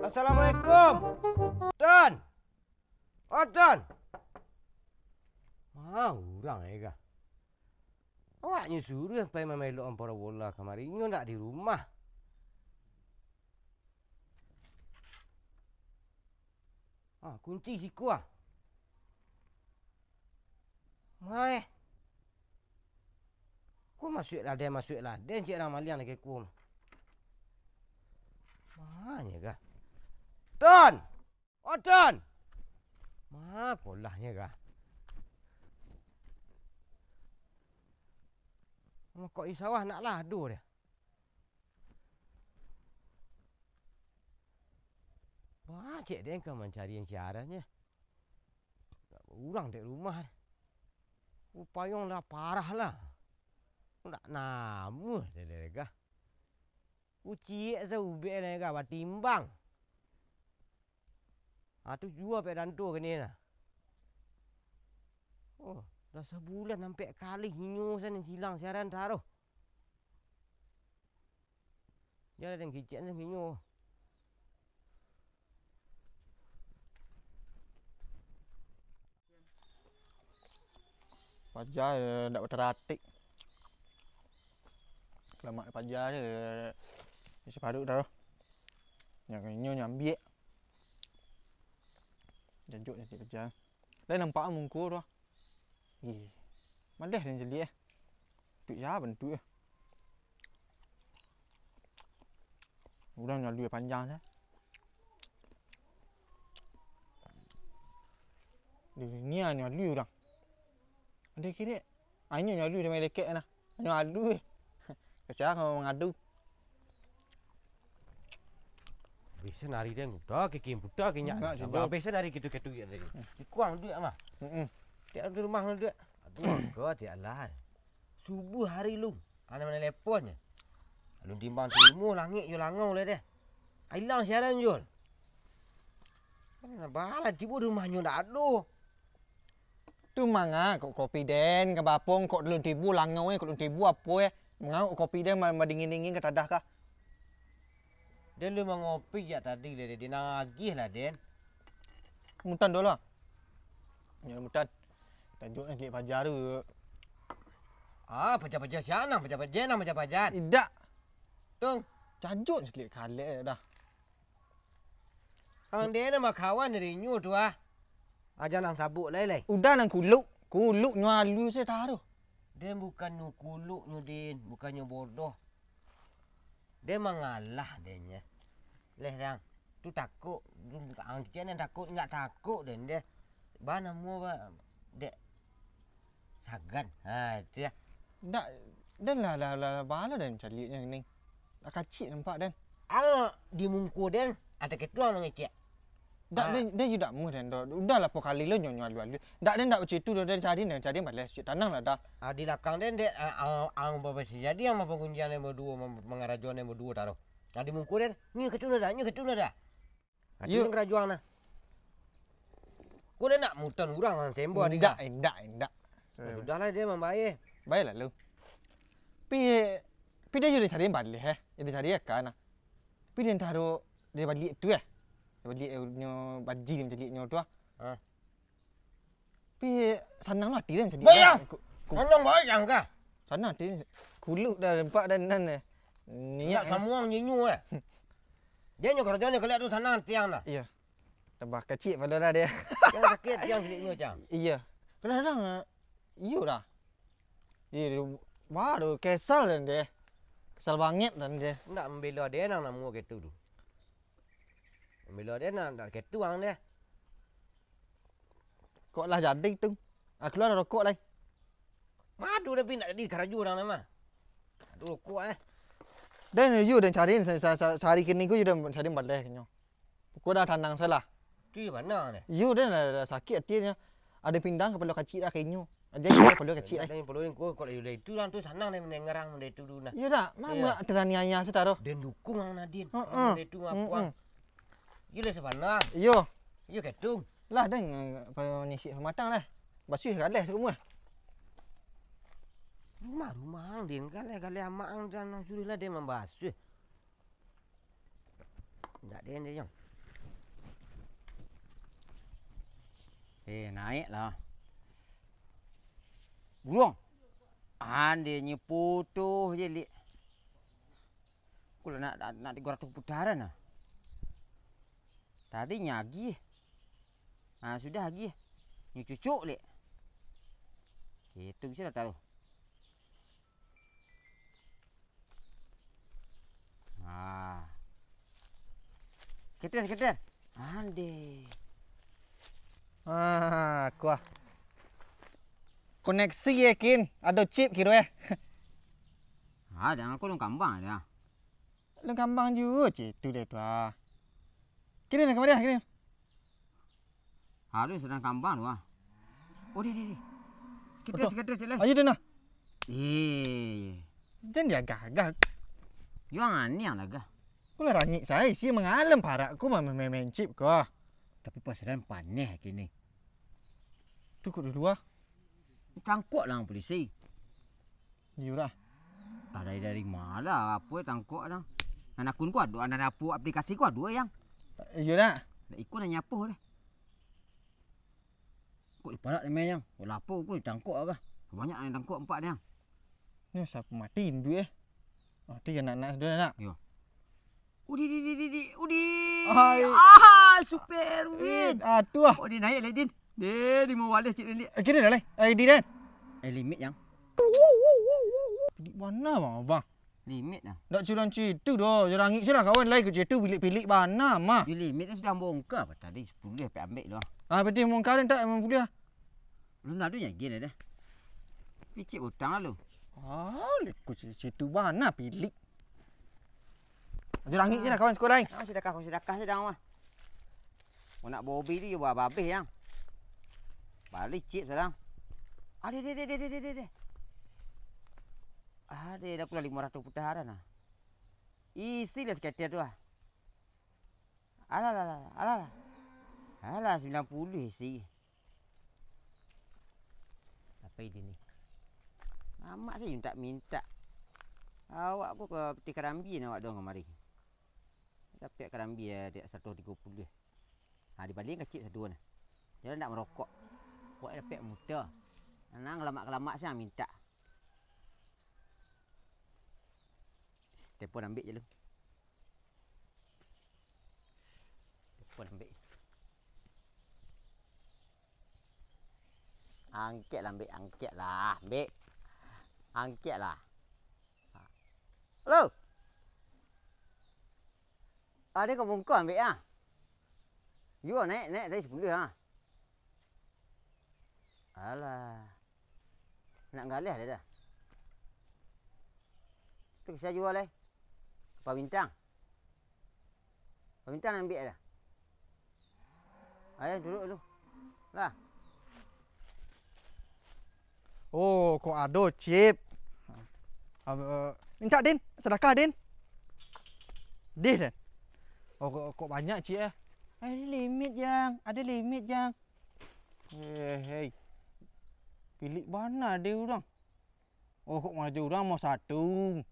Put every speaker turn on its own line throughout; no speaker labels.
Assalamualaikum. Don. Oh, Don. Orang kah? Awaknya suruh sampai memeluk ampara bola kemarin. Nyo nak di rumah. Kunci siku ah. Mai. Kau masuk laden cik Ramalian lagi ku. Mana kah? Don. Oh, Don. Polahnya kah? Kok di sawah nak ladu dia. Cik dia kan mencari yang siarannya. Orang dek rumah. Upayong dah parah lah. Tak nama dia kah. Ucik seubek dia kah batimbang. Tu jual pek dantu ke ni lah. Oh, dah sebulan sampai kali hinyu sana silang siaran taruh. Dia ada yang kicik sana hinyu.
Pajar tak berteratik. Kelamak pajar je. Sepaduk dah. Yang hinyu nyambiak. Jajuk nanti pajar. Dah nampak mungkur tu. Madah dia jadi Bentuk ya bentuk ya. Udah nyalu panjang je. Ni nyalu dah. Ada kira. Hanya nyalu dia main leket nah. Nyalu. Kesian kau mengadu.
Biasa nari dia budak ke budak ke nyak. Biasa nari gitu-gitu ya tadi. Kurang duit mah. Dia di rumah lu duit. Aduh, kau tiak lah. Subuh hari lu. Ana mana telefonnya. Lu timbang timu langit yo langau le dia. Hilang siaran jul. Mana bala tibu rumahnya dak ada.
Tu manga kok kopi den ke bapong kok dulu tibu langau kok dulu tibu apa mengau kopi den dingin-dingin ke tadah kah.
Dia lu mau ngopi ya tadi dia nagih lah den.
Mutan dulu. Ya mutan. Tajuk nak pajar tu.
Pajar-pajar sianang, pajar-pajar.
Tidak.
Tung.
Tajuk selik kali dah.
Ang dia nama kawan dari nyu tu ah. Aja nang sabuk lai.
Udah nang kuluk nyalu saya taruh.
Dia bukan nyu kuluk nyu din, bukannya bodoh. Dia mengalah dia. Leh dang. Tu takut, ang kecil ni takut enggak takut dan dia. Bana mu ba dek sagan. Dia.
Tak dan lah bala dan cari yang ni. Dah kacik nampak dan.
Di mungku dan ada ketuang nang kecil.
Tak dia juga mu dan udah lah kali lo nyalu. Tak dan tak macam tu dah cari malas tanang lah dah.
Di belakang dan dia ang bapa jadi yang pengunjian yang berdua mengarajuan yang berdua taruh. Di mungku dan ni ketuang dah. Yang kerajuan nah. Kau dah nak mutan orang sembo hari
Indak.
Sudahlah dia membayar.
Baiklah lu. Pi dia juga cari balik Jadi cari kan. Pi dia taruh dia balik tu Dia balik nyo baji dia cari nyo tu Pi sanang lah dia cari.
Bayang. Sanang bayang kah?
Sanang dia kuluk dah nampak dan niat
kamu orang nyenyu Dia nyo kerjanya kelak tu sanang tiang dah.
Iya. Tambah kecil pada dah dia.
Yang sakit yang silik nyo cang.
Iya. Kadang-kadang iyo dah. Baru kesal dan dia. Kesal banget dan dia.
Nak membela dia nang namu gitu tu. Membela dia nang tak ketuang dia.
Kok lah jadi tu. Keluar rokok lah.
Madu dah nak di karaju orang nama. Aduh rokok
Dan you dan cari sehari kini ku you dan cari balik nyo. Ku dah tanang salah.
Tu mana ni?
You dan sakit hatinya. Ada pindang kepala kecil dah kenyo. Ada kepala kecil
Ada yang perlu kau kalau itu lah tu sanang dia mengerang dia tu dulu nah.
Ya dah, mama terani anya setaruh.
Dan dukung ang Nadin. Dia tu ngapuang. You le sepanang.
Yo.
You ketung.
Lah dan nyisik matang lah. Basuh kalah semua.
Rumah Din kali amak ang jangan suruhlah dia membasuh. Tak dia yang.
Naiklah. Burung. Andainya putuh je lik. Kula nak 300 putaran lah. Tadi nyagi. Sudah lagi. Ni cucuk lik. Itu je dah tahu. Keter. Andai.
Kuah. Koneksi yakin ada chip kira
Jangan aku long kambang ada.
Lu gampang juga tu deh tuah. Kini nak kemana kini?
Harus sedang kambang tuah. Oh di. Kita cek lah.
Ayo dah nah. Jangan dia gagah.
Yang aneh lah.
Kau lah rangit saya sih mengalam parak aku main chip kau.
Tapi pasaran paneh kini.
Tu kau dua.
Tangkuk lah polisi.
Diurah.
Dari mana apa tangkuk dah. Anak kun kuat, anak apa aplikasi kuat dua yang.
Iya dah.
Nak ikut nak nyapuh dah. Kau diparak ni yang. Kau lapor kau tangkuk agak. Banyak yang tangkuk 4 yang.
Ni siapa matiin duit Mati anak-anak sudah nak.
Yo. Udi.
Hai.
Super win.
Tu ah.
Oh, dia naik lah Din. Dia mau walis cik ni.
Kira dah lah. Di dan.
Limit yang.
Di mana bang abang?
Limit dah.
Nak curang cerita dah. Jangan rangit je lah kawan. Lain kerja tu pilih-pilih mana mah.
Di limit dah sudah bongkar. Tadi 10 dah ambil dah.
Berarti mau karen tak memang boleh.
Lu nak duit gini dah. Picit hutang lah lu.
Lekuk cerita mana pilih. Jangan rangit je lah kawan sekolah lain.
Sedekah sedang mah. Kau nak bobi dia buat habis yang. Balik cip sedang. Ada. Ada dah pula 500 putaran lah. Isi lah sekitar tu lah. Alah 90 isi. Apa ini ni? Amak saya minta. Awak aku ke peti Kerambi ni awak dong kemari. Dapat Kerambi dia 130. Dibanding kecil satu ni. Dia nak merokok. Buat dapat muda. Nang kelamak-kelamak saya minta. Telefon ambil je lu. Telefon ambil. Angkat lah ambil. Angkat lah. Hello. Ada kau bungkus ambil ah. You naik tadi 10 ah. Alah. Nak galih dah. Tu saya jual eh. Pak Bintang ambil dah. Ayo duduk dulu. Lah.
Oh, kau ada chip. Minta Din, sedekah Din. Din. Oh, kok banyak cik Ada limit yang. Hei. Pilih mana dia orang? Oh, kok maju orang mau satu.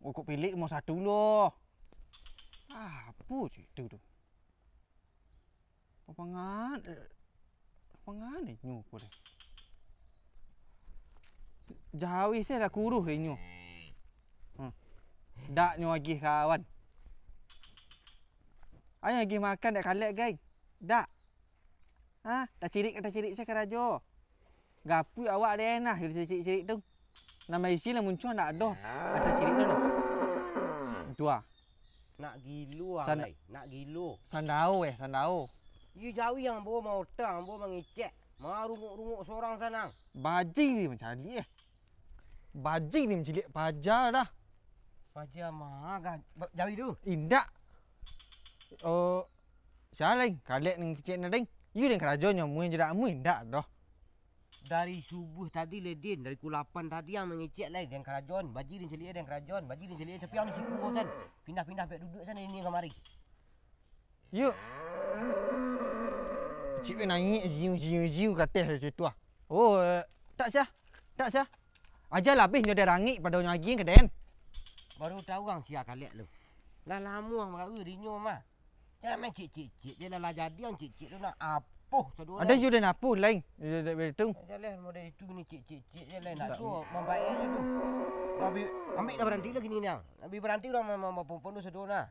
Oh, kok pilih mau satu loh. Apa cik tu? Pangan ni nyu ko deh. Jawi saya dah kuruh dia nyu. Dak nyu lagi kawan. Ayo lagi makan dak kalek guys. Dak. Dah cirik saya ke rajo. Gapu awak dia nah, cirik tu. Nama isi lah muncul nak ada. Ada cirik tu. Tu ah.
Nak gilu nak gilu.
Sandau.
You jauh yang bawa mau tang, bawa mengicek. Mau runguk seorang sana.
Baji ni macam ni Baji ni macam pajar dah.
Pajar mah jauh tu.
Indak. Siapa lain? Kalek ni kecil ni ding. You ni kerajanya mui jedak mui indak dah.
Dari subuh tadi ledin, dari kulapan tadi yang mengicek lain dengan kerajaan. Baji ni celik dengan kerajaan, baji ni celik tapi yang ni siku san. Pindah baik duduk sana ini kemari.
You. Cik naik ziu kata macam tu ah. Oh, tak sah. Ajar habis dia rangit pada orang lagi ke den.
Baru tahu orang siap kalek lu. Lah lama orang baru dinyo mah. Jangan main cik. Dia lah jadi yang cik tu nak apa napuh sadu.
Ada you dah napu lain. Dah betung.
Jalan model itu ni cik jalan nak tu membaik je tu. Tapi ambil dah berhenti lagi ni nang. Nabi berhenti dah memang pun sadu nah.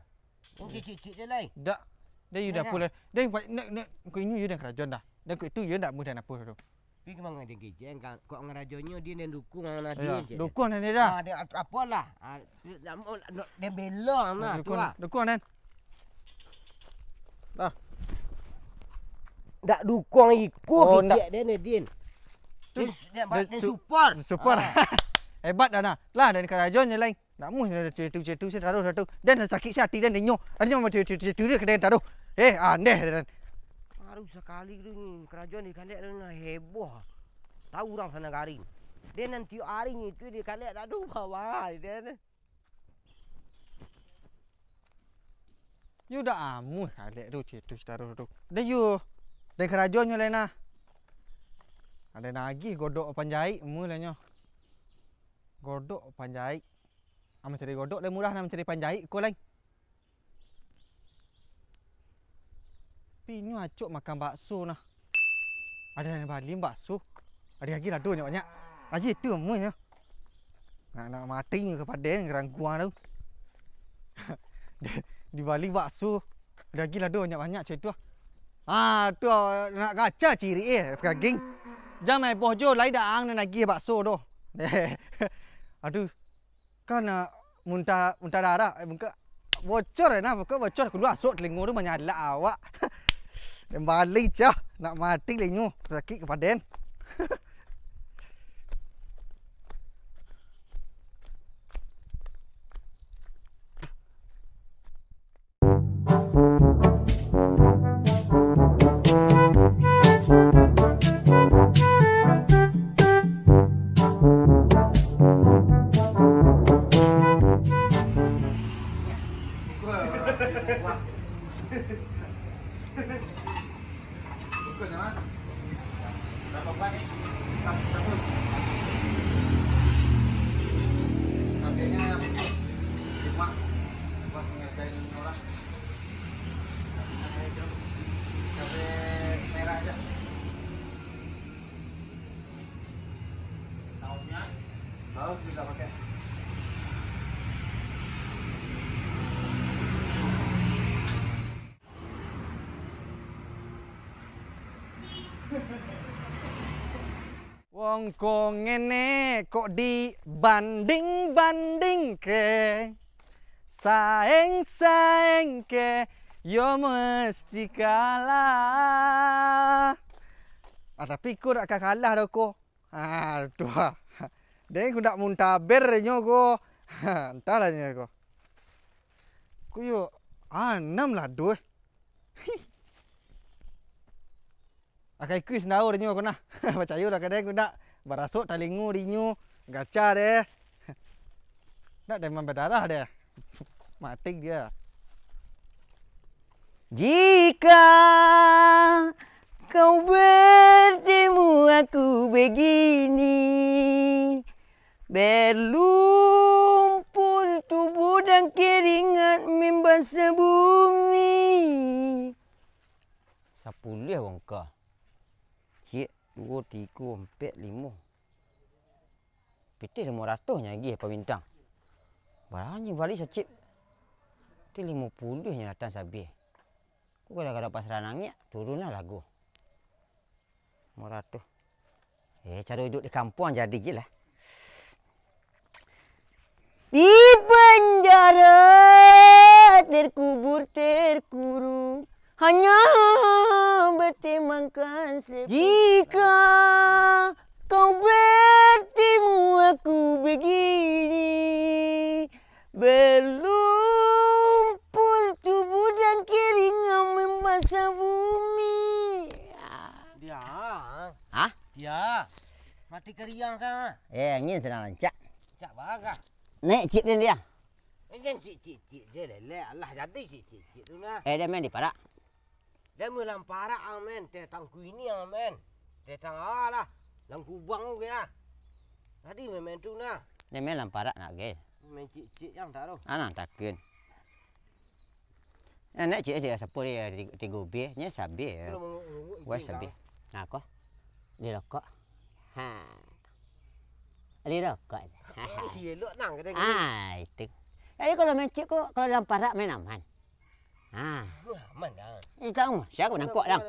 Cik je lain.
Dak. Dah you dah pula. Dah nak ko inyu you dah kerajaan dah. Dah ko itu you dak mudah napu tu.
Pi ke mana dia gejeng kan kok ngerajonyo dia dan dukung ana
Ya,
dia.
dukung dan dia dah.
Dia apalah. Dia bela nah tu ah.
Dukung dan. Dah.
Ndak dukung ikut
Oh,
dia ni Din.
Tu-
Dia
dia
support.
Support. Hebat dah nah. Lah dan kerajaan je lain. Nak mu cetu saya taruh satu. Dan sakit saya hati dan denyo. Ada macam cetu dia kedai taruh. Aneh dan.
Baru sekali tu ni kerajaan di kaliak dah heboh. Tahu orang sana garing. Dia nanti hari ni tu dia kaliak tak ada bawah dia ni.
You dah amu kadek tu cetu taruh tu. Dan you dan kerajaan je lain nah. Ada lagi godok panjai mulanya. Godok panjai. Mencari godok dah murah nak mencari panjai ko lain. Pinyu acuk makan bakso nah. Ada yang bali bakso. Ada lagi ladu banyak. Aji tu amunya. Nak mati ke paden kerang gua tu. Di Bali bakso. Ada lagi ladu banyak cik tu. Tu nak kaca ciri kaging. Jam ai bojo lai daang nak lagi bakso tu. Aduh. Kan muntah darah muka bocor nah muka bocor keluar sok telingo tu menyala awak. Dan balik cah nak mati lingu sakit kepaden.
Saus kita pakai.
Wong ko ngene kok dibanding ke saeng ke yo mesti kalah. Tapi ku nak kalah dah ko. Tu ah. Dek ku nak muntaber nyo ko. Entahlah nyo ko. Ku yo 6 lah doh. Akai kuis naur nyo ko nah. Percaya dah kadang ku nak barasuk talingu dinyo gacha deh. Nak demam berdarah deh. Mati dia.
Jika kau bertemu aku begini, berlumpur tubuh dan keringat membasah bumi. 10 wong ka. Cik 2 3 4 5. Piti 500 nya lagi apa bintang. Banyak balik sacip. Ti 50 nya datang sabi. Ku kada pasrah nangnya turunlah lagu. 500. Cara hidup di kampung jadi je lah. Di penjara terkubur terkurung hanya bertemangkan jika kau bertemu aku begini berlumpur tubuh dan keringat membasah bumi.
Dia.
Hah?
Dia. Mati keriang sana.
Angin senang lancak.
Cak baga.
Naik cik dia.
Jangan cik je lelek. Allah jadi cik tu nah.
Dia main di parak.
Dia mulam parak amen. Dia tang kuini amen. Dia tang lah. Lang kubang ke ah. Tadi main tu nah.
Dia main dalam parak nak ke.
Main cik yang tak tahu.
Anak takkan. Anak cik dia siapa dia 3B nya sabi. Wah sabi. Nah kok. Dia rokok. Ha. Dia rokok.
Si elok nang kata.
Itu. Jadi kalau main cik kok kalau dalam parak main aman.
Aman dah.
Tahu siapa nampak dah.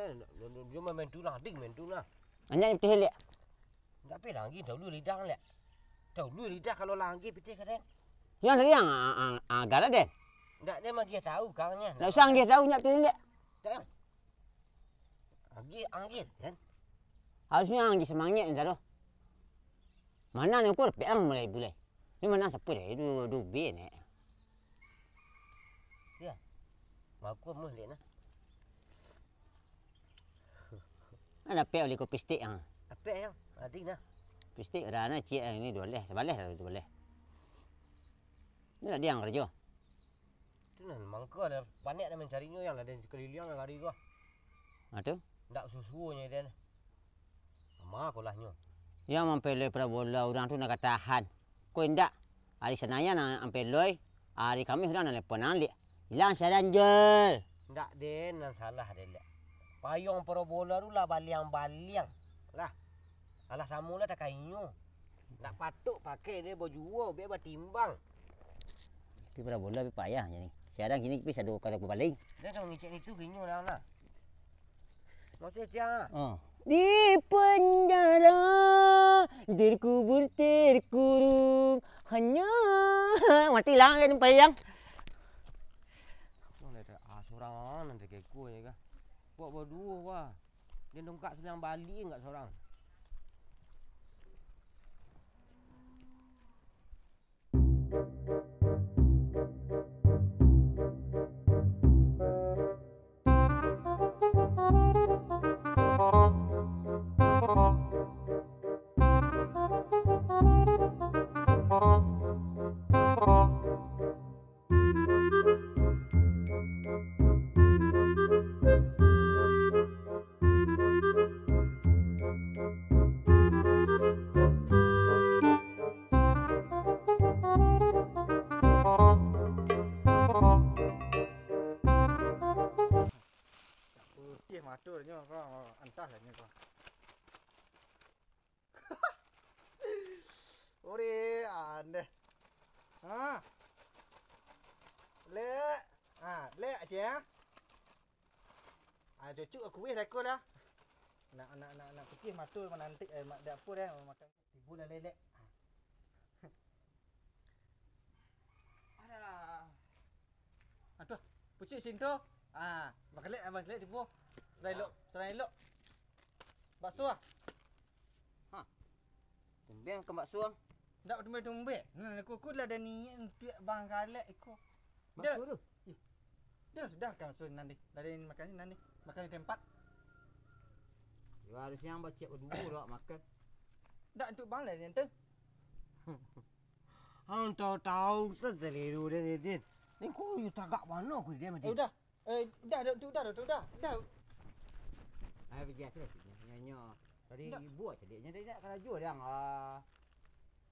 Dia main tu lah, ding main tu lah.
Anak betul lihat.
Tak apa lagi dahulu lidah lek. Dahulu lidah kalau lagi pitih kadang.
Yang tadi yang galak deh.
Tak dia magi tahu kawannya.
Tak usah dia tahu nak betul lihat.
Tak. Anggit kan.
Harusnya anggi semangat ni dah. Mana ni pun peang mulai bulai. Ni mana siapa dia? Itu B ni.
Ya. Aku mah lek nah.
Ada pe oleh kopi stick ah.
Apa yang? Adik nah.
Pistik dah nak cik ini boleh. Sebaleh dah boleh. Ni lah dia yang kerja.
Tu nah mangka ada banyak dah mencarinya yang ada sekeliling yang hari tu.
Tu.
Tak susunya dia. Ama kolahnya.
Yang mampeloi pada bola orang tu nak tahan. Kau indak. Hari Senayan ampeloi. Hari Khamis sudah nak telepon alik. Hilang saran jel.
Tak den nan salah den lek. Payung para bola tu lah baliang-baliang. Lah. Alah samula tak kainyo. Tak patuk pakai dia baju biar bertimbang.
Tapi pada bola lebih payah je ni. Sekarang gini bisa dua kali berbalik.
Dia kalau ngecek itu kainyo dah lah. Masih dia.
Di penjara terkubur terkurung hanya mati lang kan payang.
Mana ada seorang nanti kayak gue ya kan. Buat berdua wah. Dia dongkak selang balik enggak seorang.
Maturnya kau entahlah ni kau. Ore ande. Le aje. Cucu aku weh dah kau dah. Nak putih matur menanti mak dak apa dah makan ibu dah lelek. Ada. Aduh, pucuk sinto. Makan lek tibu. Serai elok. Bakso ah.
Tumbang ke bakso.
Ndak tumbe. Aku lah ada niat untuk bang galak iko.
Bakso tu.
Dia sudah kan bakso nanti. Dari makan nanti. Makan di tempat.
Ya harusnya yang bacik berdua dak makan.
Ndak untuk bang lah ni tu.
Hang tahu seseliru dia. Ni kau you tagak mana aku dia mati.
Udah. Dah.
Ai biasa nyanyo. Tadi ibu cedeknya tadi nak kerja dia.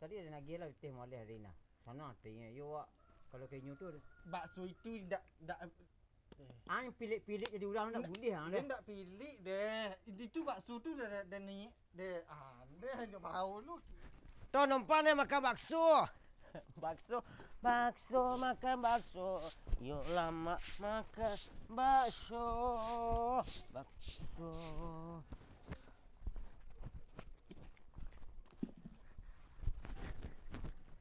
Tadi ada nak gila teh moleh hari ni. Sana tanya yo kalau kenyu tu
bakso itu ndak
yang pilih-pilih jadi orang nak gundih hang
dia. Ndak pilih deh. Itu bakso tu dah ni dia dia hanya bau lu.
Tuh nampak ni makan bakso. Bakso makan bakso. Yuk lama makan bakso.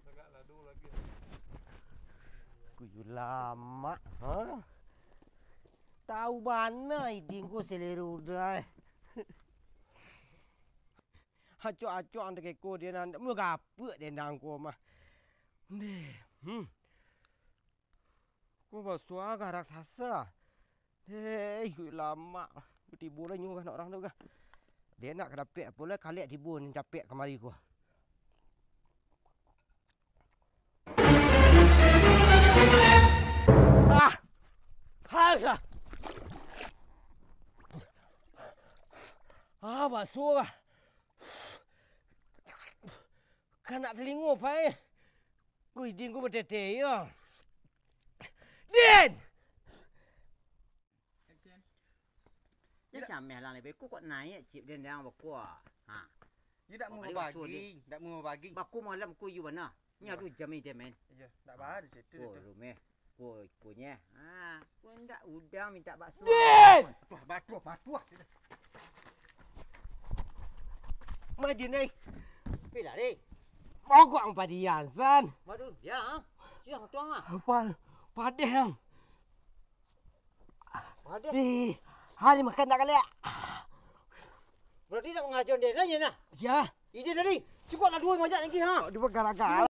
Agaklah dulu lagi.
Kuyu lama, Tahu mana iding ko seliru dah. Acok-acok ante keko dia nak mu gapa dia nang ko mah. Ko bakso agak raksasa. Kuyu lama. Tibu lah nyuruh nak orang tu kah. Dia nak kedapek pula kaliak tibu ni capek kemari ko. Halsa. Bakso lah. Kan nak telingo pai. Kui ding ko bertete ya. Din.
Macam lah lebih ku kok naik cip dia yang bakua. Ha.
You tak mau
Balik masuk
bagi, tak mau bagi.
Baku malam ku you mana? Nya du jam ni men.
Ya, tak bahar di situ.
Oh, rumah. Ku punya. Ha, ku ndak udang minta bakso.
Batu.
Mai dia ni.
Pila ni.
Mau gua ang padian san.
Waduh, ya. Siang tuang ah.
Padang.
Ada.
Si hari makan tak kali.
Berarti nak mengajar dia lah ya nah.
Ya.
Ide tadi. Cukup lah 2 majak lagi ha.
Dia bergalak-galak.